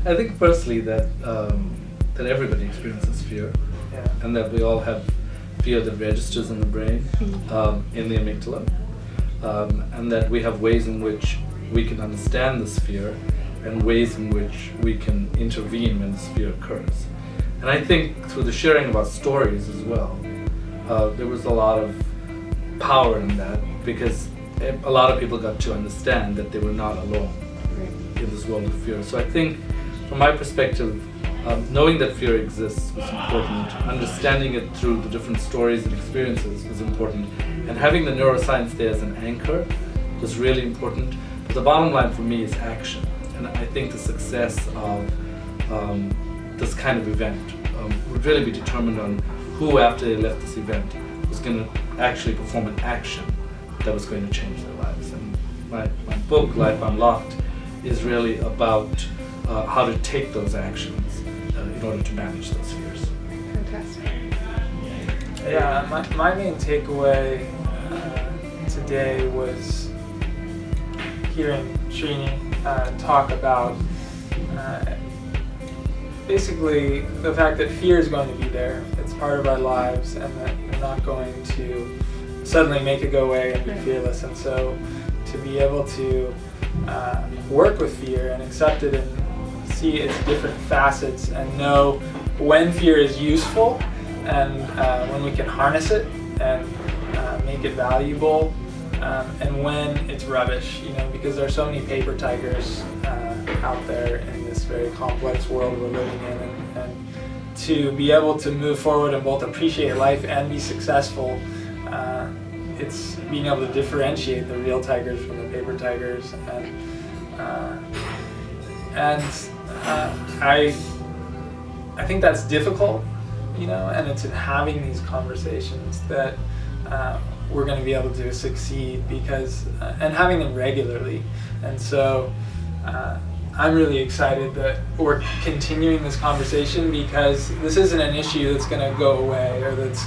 I think firstly that that everybody experiences fear, and that we all have fear that registers in the brain, in the amygdala, and that we have ways in which we can understand this fear and ways in which we can intervene when this fear occurs. And I think through the sharing of our stories as well, there was a lot of power in that, because a lot of people got to understand that they were not alone in this world of fear. So I think, from my perspective, knowing that fear exists was important, understanding it through the different stories and experiences was important, and having the neuroscience there as an anchor was really important. But the bottom line for me is action, and I think the success of this kind of event would really be determined on who, after they left this event, was going to actually perform an action that was going to change their lives. And my book, Life Unlocked, is really about how to take those actions in order to manage those fears. Fantastic. Yeah, my main takeaway today was hearing Srini talk about basically the fact that fear is going to be there. It's part of our lives, and that you're not going to suddenly make it go away and be fearless. And so to be able to work with fear and accept it and see its different facets and know when fear is useful and when we can harness it and make it valuable, and when it's rubbish, because there are so many paper tigers out there in this very complex world we're living in, and to be able to move forward and both appreciate life and be successful, it's being able to differentiate the real tigers from the paper tigers, and I think that's difficult, and it's in having these conversations that we're going to be able to succeed, because and having them regularly. And so I'm really excited that we're continuing this conversation, because this isn't an issue that's going to go away, or that's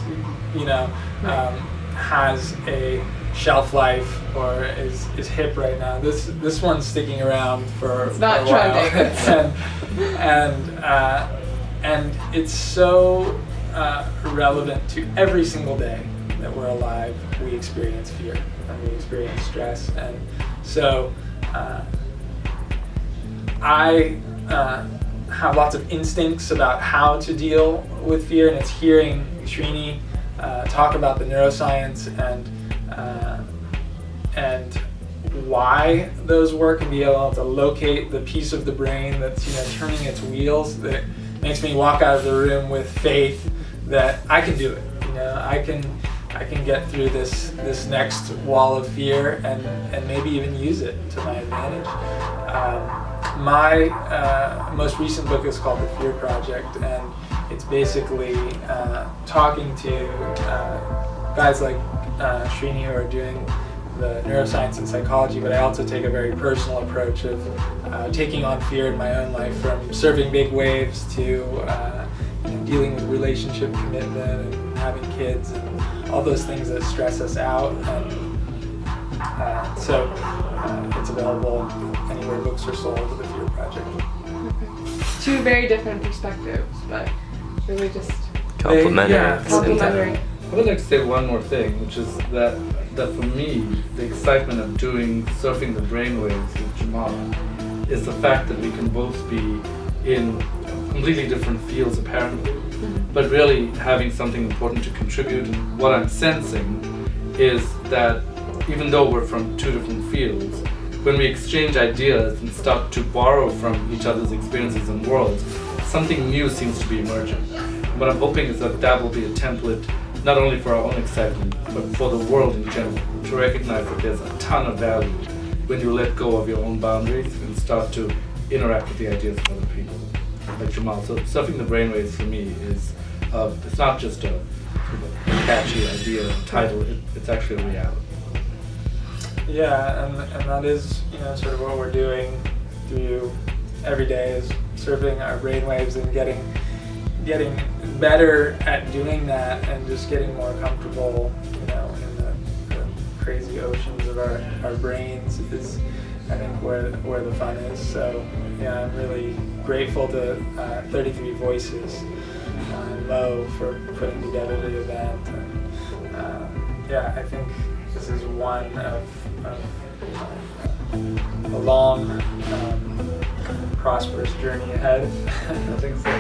has a shelf life or is hip right now. This one's sticking around for it's not a while. trending. and it's so relevant to every single day that we're alive. We experience fear and we experience stress, and so I have lots of instincts about how to deal with fear, and it's hearing Srini talk about the neuroscience and why those work, and be able to locate the piece of the brain that's turning its wheels, that makes me walk out of the room with faith that I can do it. I can get through this next wall of fear and maybe even use it to my advantage. My most recent book is called The Fear Project, and it's basically talking to guys like Srini who are doing the neuroscience and psychology, but I also take a very personal approach of taking on fear in my own life, from surfing big waves to dealing with relationship commitment and having kids and all those things that stress us out. And so it's available anywhere books are sold with The Fear Project. Okay. Two very different perspectives, but really just complementary. Complementary. I would like to say one more thing, which is that for me, the excitement of doing Surfing the Brainwaves with Jaimal is the fact that we can both be in completely different fields apparently, but really having something important to contribute. And what I'm sensing is that even though we're from two different fields, when we exchange ideas and start to borrow from each other's experiences and worlds, something new seems to be emerging. And what I'm hoping is that will be a template not only for our own excitement, but for the world in general, to recognize that there's a ton of value when you let go of your own boundaries and start to interact with the ideas of other people, like Jaimal. So Surfing the Brainwaves for me is, it's not just a catchy idea or title, it's actually a reality. Yeah, and that is sort of what we're doing through every day, is surfing our brainwaves and getting better at doing that, and just getting more comfortable, in the crazy oceans of our brains is, I think, where the fun is. So yeah, I'm really grateful to 33 Voices and Mo for putting together the event. And yeah, I think this is one of a long, prosperous journey ahead. I think so.